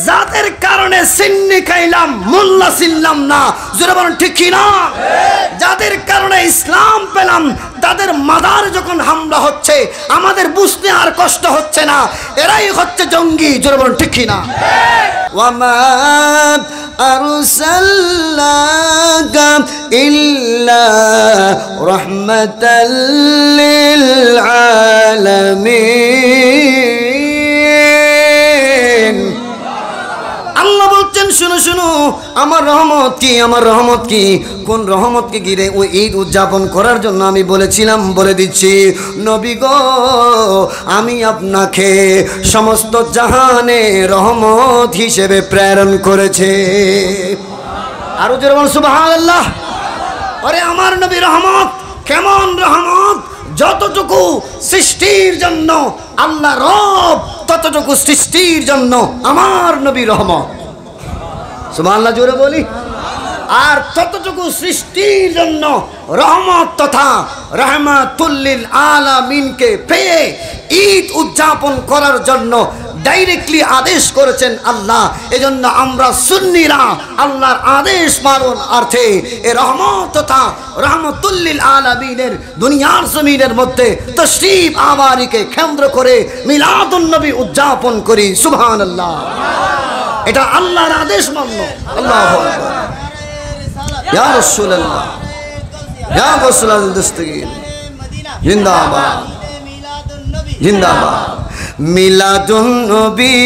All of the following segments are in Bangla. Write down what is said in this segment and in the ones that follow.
যাদের কারণে সিন্নি খাইলাম মোল্লা ছিলাম না, জোরে বলেন ঠিক কি না? যাদের কারণে ইসলাম পেলাম তাদের মাদার যখন হামলা হচ্ছে আমাদের বুঝতে আর কষ্ট হচ্ছে না, এরাই হচ্ছে জঙ্গি, জোরে বলেন ঠিক কি না? ওয়ামা আরসালনাকা ইল্লা রাহমাতাল লিল আলামিন। আল্লাহ বলছেন শুনো শুনো, আমার রহমত কি, আমার রহমত কি? কোন রহমতকে ঘিরে ওই ঈদ উদযাপন করার জন্য আমি বলেছিলাম, বলে দিচ্ছি নবী গো, আমি আপনাকে সমস্ত জাহানে রহমত হিসেবে প্রেরণ করেছে। আরো জোরে বলুন সুবহানাল্লাহ। আরে আমার নবী রহমত, কেমন রহমত? যতটুকু সৃষ্টির জন্য আল্লাহ রব, ততটুকু সৃষ্টির জন্য আমার নবী রহমত। সুবহানাল্লাহ জোরে বলি। আর ততটুকু সৃষ্টির জন্য রহমত তথা রাহমাতুল লিল আলামিনকে পেয়ে ঈদ উদযাপন করার জন্য ডাইরেক্টলি আদেশ করেছেন আল্লাহ। এজন্য আমরা সুন্নিরা আল্লাহর আদেশ পালন অর্থে এ রহমত তথা রাহমাতুল লিল আলামিনের দুনিয়ার জমিনের মধ্যে তশরিফ আওয়ারিকে কেন্দ্র করে মিলাদুন নবী উদযাপন করি। সুবহানাল্লাহ। এটা আল্লাহর আদেশ মান্য। আল্লাহু আকবার। ইয়া রাসূলুল্লাহ, ইয়া রাসূলুল দস্তগীর, জিন্দাবাদ জিন্দাবাদ। মিলাদুন নবী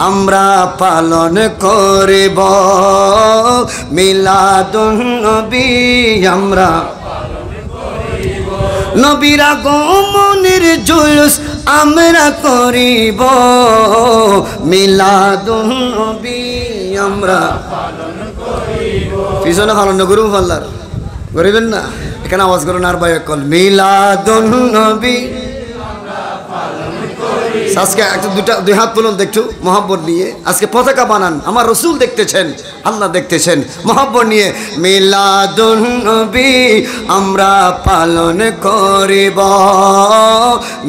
আমরা পালন করিব, মিলাদুন নবী আমরা নবীর আগমনের জুলুস আমরা করিব, মিলাদুন নবী আমরা পিছনে পালন করব। আল্লাহর করিবেন না, এখানে আওয়াজ করুন আর ভাই কল মিলাদুন নবী। আজকে দুই হাত তুলুন দেখু মহব্বত নিয়ে, আজকে পতাকা বানান, আমার রসুল দেখতেছেন, আল্লাহ দেখতেছেন, মহব্বত নিয়ে মিলাদুন নবী আমরা পালন করিব,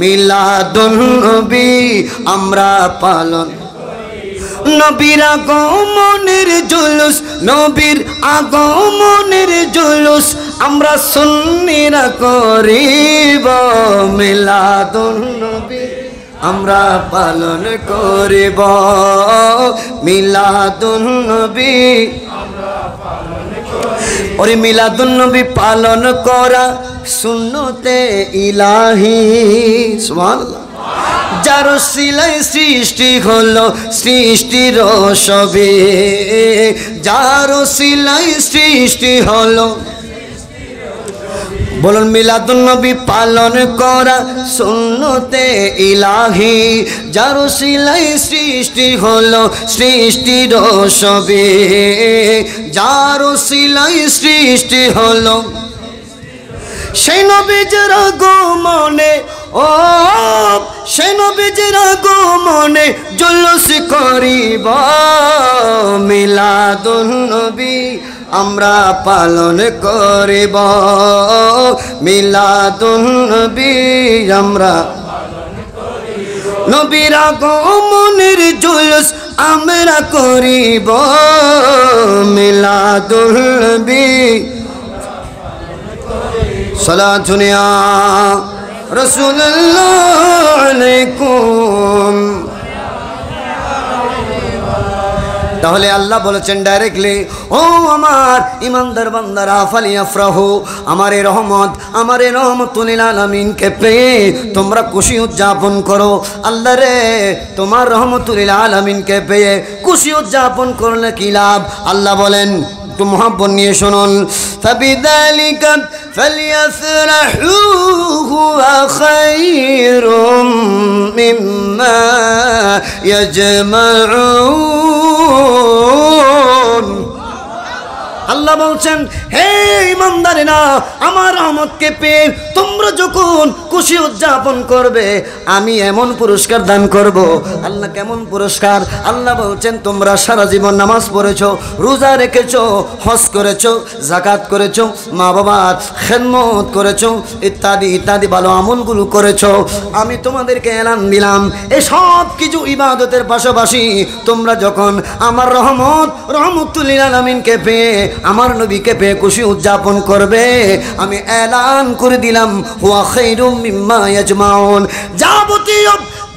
মিলাদুন নবী আমরা পালন। নবীর আগমনের জুলুস, নবীর আগমনের জুলুস আমরা সুন্নিরা করিব, মিলাদুন নবী আমরা পালন করিব, মিলাদুন নবী আমরা পালন করিব। ওরে মিলাদুন নবী পালন করা সুন্নতে ইলাহি। সুবহানাল্লাহ। যার সিলাই সৃষ্টি হলো সৃষ্টির সবে, যার সিলাই সৃষ্টি হলো, বলুন মিলাদুন নবী পালন করা সুন্নতে ইলাহি, যার সিলাই সৃষ্টি হলো সৃষ্টির সবে, যার সিলাই সৃষ্টি হলো সেই নবীর আগমনে, ও সেই নবীর আগমনে জুলুস করিব, মিলাদুন নবী আমরা পালন করিব, মিলাদুন নবী আমরা নবীর আগমনের জুলুস আমরা করিব, মিলাদুন নবী সালাতুন ইয়া রাসূলুল্লাহ আলাইকুম। তাহলে আল্লাহ বলেছেন ডাইরেক্টলি, ও আমার ইমানদার বান্দারা ফালিয়াফরাহু, আমার এই রহমত, আমার এই রহমাতুল লিল আলামিনকে পেয়ে তোমরা খুশি উদযাপন করো। আল্লাহ রে, তোমার রহমাতুল লিল আলামিনকে পেয়ে খুশি উদযাপন করলে কি লাভ? আল্লাহ বলেন, একটু মুহাব্বত নিয়ে শুনুন, ফাবিযালিকা ফালিয়াফরাহু হুয়া খায়রুম মিম্মা ইয়াজমাউন। আল্লাহ বলছেন, হে ইমানদারেরা, আমার রহমতকে পেয়ে তোমরা যখন খুশি উদযাপন করবে, আমি এমন পুরস্কার দান করব। আল্লাহ কেমন পুরস্কার? আল্লাহ বলছেন, তোমরা সারা জীবন নামাজ পড়েছো, রোজা রেখেছো, হজ করেছো, যাকাত করেছো, মা বাবার খেদমত করেছো, ইত্যাদি ইত্যাদি ভালো আমলগুলো করেছো। আমি তোমাদেরকে এলান দিলাম, এই সব কিছু ইবাদতের পাশাপাশি তোমরা যখন আমার রহমতুল লিল আলামিনকে পেয়ে, আমার নবীকে পেয়ে খুশি উদযাপন করবে, আমি এলান করে দিলাম, হুয়া খায়রুম মিম্মা ইয়াজমাউন। যাবতীয়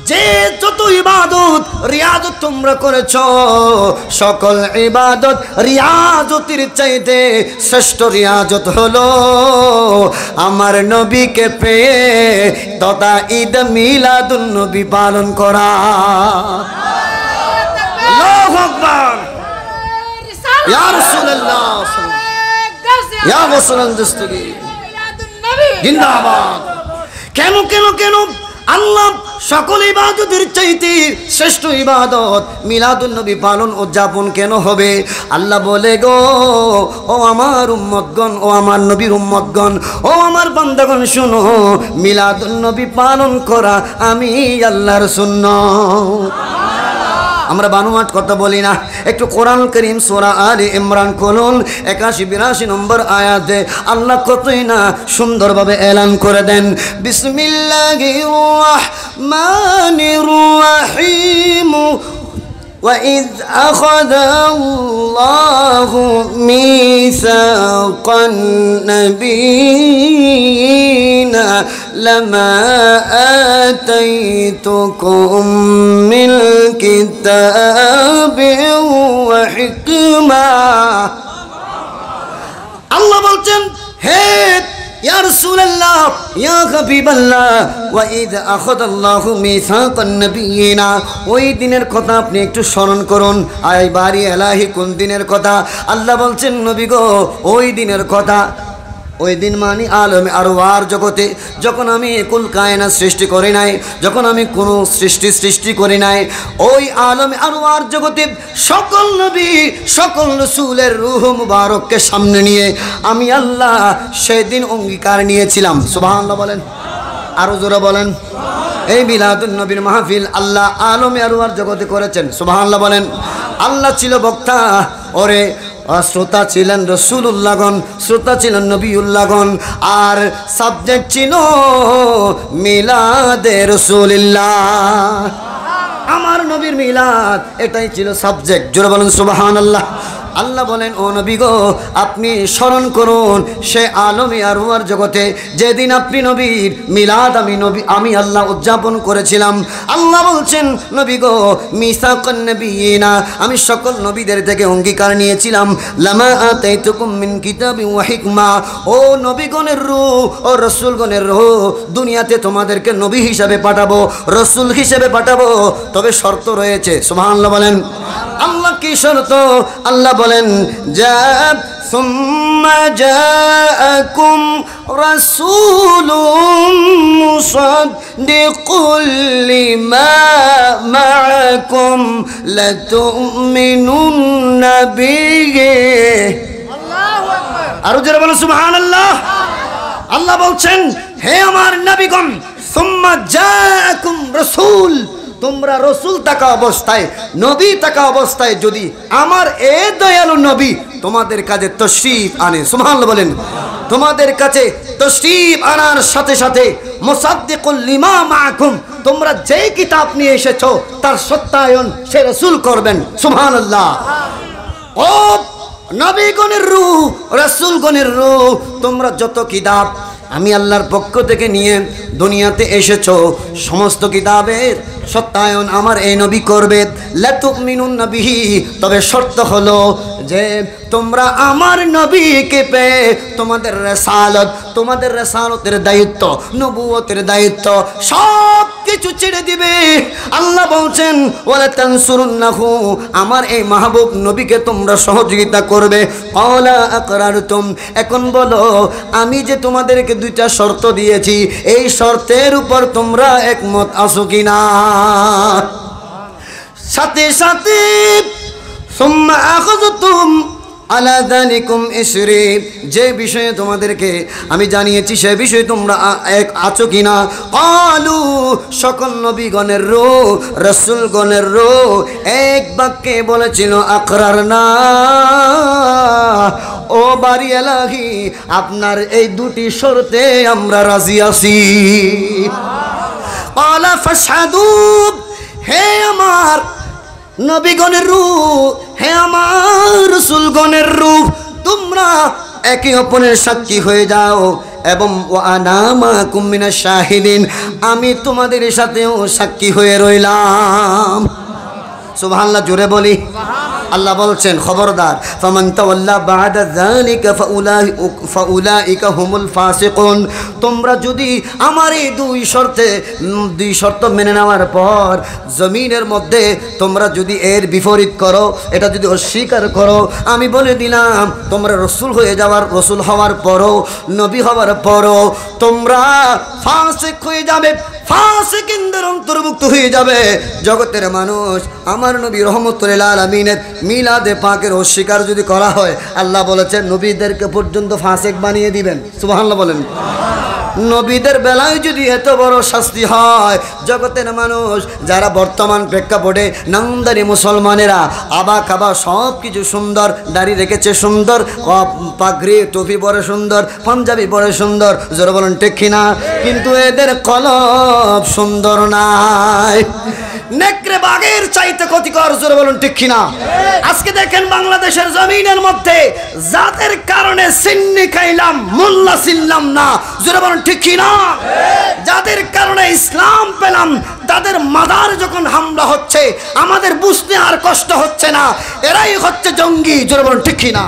যে যত ইবাদত রিয়াজত তোমরা করেছ, সকল ইবাদত রিয়াজতের চাইতে শ্রেষ্ঠ রিয়াজত হলো আমার নবীকে পেয়ে তথা ঈদ মিলাদুন নবী পালন করা। আল্লাহু আকবার। ইয়া রাসূলুল্লাহ, ইয়া রাসূলুল দস্তগীর, জিন্দাবাদ। কেন কেন কেন আল্লাহ সকল ইবাদতের চাইতে শ্রেষ্ঠ ইবাদত মিলাদুন নবী পালন উদযাপন কেন হবে? আল্লাহ বলে, গো ও আমার উম্মতগণ, ও আমার নবীর উম্মতগণ, ও আমার বান্দাগণ, শুনো, মিলাদুন নবী পালন করা আমি আল্লাহর সুন্নাত। আমরা বানোয়াট কথা বলি না। একটু কোরআন কারীম সূরা আলে ইমরান খুলুন, 81-82 নম্বর আয়াতে আল্লাহ কতই না সুন্দরভাবে এলান করে দেন, বিসমিল্লাহির রাহমানির রাহিম। وَإِذْ أَخَذَ اللَّهُ مِيثَاقَ النَّبِيِّينَ لَمَا آتَيْتُكُم مِّنْ كِتَابٍ وَحِكْمَةٍ। আল্লাহ বলছেন, হে ইয়া রাসূলুল্লাহ, ইয়া হাবিবাল্লাহ, ওয়া ইয আখাযাল্লাহু মিসাকান নাবিয়িনা, ওই দিনের কথা আপনি একটু স্মরণ করুন। আয় বাড়ি এলাহি, কোন দিনের কথা? আল্লাহ বলছেন, নবী গো, ওই দিনের কথা। ওই দিন মানে আলমে আরওয়ার জগতে যখন আমি কুল কায়নাত সৃষ্টি করি নাই, যখন আমি কোনো সৃষ্টি করি নাই, ওই আলমে আরওয়ার জগতে সকল নবী, সকল রাসূলের রূহ মুবারককে সামনে নিয়ে আমি আল্লাহ সেদিন অঙ্গীকার নিয়েছিলাম। সুবহানাল্লাহ বলেন, আরো জোরে বলেন। এই মিলাদুন নবীর মাহফিল আল্লাহ আলমে আরওয়ার জগতে করেছেন। সুবহানাল্লাহ বলেন। আল্লাহ ছিল বক্তা, ওরে শ্রোতা ছিলেন রাসূলুল্লাহগণ, শ্রোতা ছিলেন নবিউল্লাহগণ, আর সাবজেক্ট ছিল মিলাদে রাসূলুল্লাহ, আমার নবীর মিলাদ, এটাই ছিল সাবজেক্ট। জোরে বলেন সুবহানাল্লাহ। আল্লাহ বলেন, ও নবী গো, আপনি স্মরণ করুন সে আলমে আরওয়ার জগতে যেদিন আপনি নবীর মিলাদ আমি আল্লাহ উদযাপন করেছিলাম। আল্লাহ বলছেন, নবী গো, মিসাকান নবিয়িনা, আমি সকল নবীদের থেকে অঙ্গীকার নিয়েছিলাম, লামা আতাইতুকুম মিন কিতাবিন ওয়া হিকমা, ও নবীগণের রূহ, ও রাসূলগণের রূহ, দুনিয়াতে তোমাদেরকে নবী হিসাবে পাঠাবো, রাসূল হিসাবে পাঠাবো, তবে শর্ত রয়েছে। সুবহানাল্লাহ বলেন। আল্লাহ কি শর্ত? আল্লাহ বলেন, সুম্মা জাআকুম রাসূলুম মুসাদ্দিকুল লিমা মাআকুম লাতুমিনুন্না বিহি। আল্লাহু আকবার। আরো জোরে বলেন সুবহানাল্লাহ। আল্লাহ বলছেন, হে আমার নবীগণ, সুম্মা জাআকুম রাসূল, তোমরা রসুল থাকা অবস্থায়, নবী থাকা অবস্থায় যদি আমার এ দয়ালু নবী তোমাদের কাছে তশরিফ আনে, সুবহানাল্লাহ বলেন, তোমাদের কাছে তশরিফ আনার সাথে সাথে মুসাদ্দিকুল লিমা মাআকুম, তোমরা যে কিতাব নিয়ে এসেছো তার সত্যায়ন সে রসুল করবেন। সুবহানাল্লাহ। ও নবীগণের রূহ, রাসূলগণের রূহ, তোমরা যত কিতাব আমি আল্লাহর পক্ষ থেকে নিয়ে দুনিয়াতে এসেছো, সমস্ত কিতাবের সত্যায়ন আমার এই নবী করবে। লাতুমিনুন্না বিহি, তবে শর্ত হলো যে তোমরা আমার নবীকে পেয়ে তোমাদের রিসালাত, তোমাদের রিসালাতের দায়িত্ব, নবুয়তের দায়িত্ব সব কিছু ছেড়ে দিবে। আল্লাহ বলছেন, ওয়ালা তানসুরুন্নাহু, আমার এই মাহবুব নবীকে তোমরা সহযোগিতা করবে। ক্বালা আকরারতুম, এখন বলো আমি যে তোমাদেরকে দুইটা শর্ত দিয়েছি, এই শর্তের উপর তোমরা একমত আছো কিনা? সাথে সাথে সুম্মা আখাযতুম, আলা যালিকুম ইসরি, যে বিষয়ে তোমাদেরকে আমি জানিয়েছি সে বিষয়ে তোমরা এক আছো কিনা। ক্বালু, সকল নবীগণের রূহ রাসূলগণের রূহ এক বাক্যে বলেছিল আকরারনা, ও বারি এলাহি আপনার এই দুটি শর্তে আমরা রাজি আছি। ক্বালা ফাশহাদু, হে আমার নবীগণের রূহ, হে আমার রাসূলগণের রূহ, তোমরা একে অপরের সাক্ষী হয়ে যাও, এবং ওয়ানা মাকুম মিনাশ শাহিদিন, আমি তোমাদের সাথেও সাক্ষী হয়ে রইলাম। সুবহানাল্লাহ, জোরে বলি। আল্লাহ বলছেন খবরদার, ফামান তাওয়াল্লা বা'দা যালিকা ফাউলাইকা হুমুল ফাসিকুন, তোমরা যদি আমার এই দুই শর্ত মেনে নেওয়ার পর জমিনের মধ্যে তোমরা যদি এর বিপরীত করো, এটা যদি অস্বীকার করো, আমি বলে দিলাম তোমরা রসুল হওয়ার পরও, নবী হওয়ার পরও তোমরা ফাসিক হয়ে যাবে, ফাসিকিনদের অন্তর্ভুক্ত হয়ে যাবে। জগতের মানুষ আমার নবী রহমতুল আলামিনের মিলাদে পাকের অস্বীকার যদি করা হয়, আল্লাহ বলেছেন নবীদেরকে পর্যন্ত ফাসিক বানিয়ে দিবেন। সুবহানাল্লাহ বলেন। নবীদের বেলায় যদি এত বড় শাস্তি হয়, জগতের মানুষ যারা বর্তমান প্রেক্ষাপটে নামদারি মুসলমানেরা আবা খাবা সব কিছু সুন্দর, দাড়ি রেখেছে সুন্দর, পাগড়ি টুপি পরে সুন্দর, পাঞ্জাবি পরে সুন্দর, জোরে বলেন ঠিক কিনা, কিন্তু এদের কলব সুন্দর নাই, নেকড়ে বাঘের চাইতে ক্ষতিকর, জোরে বলুন ঠিক কিনা। আজকে দেখেন বাংলাদেশের জমিনের মধ্যে যাদের কারণে সিন্নি খাইলাম মোল্লা ছিলাম না, জোরে বলুন ঠিক কিনা, যাদের কারণে ইসলাম পেলাম, তাদের মাদার যখন হামলা হচ্ছে আমাদের বুঝতে আর কষ্ট হচ্ছে না, এরাই হচ্ছে জঙ্গি, জোরে বলুন ঠিক কিনা।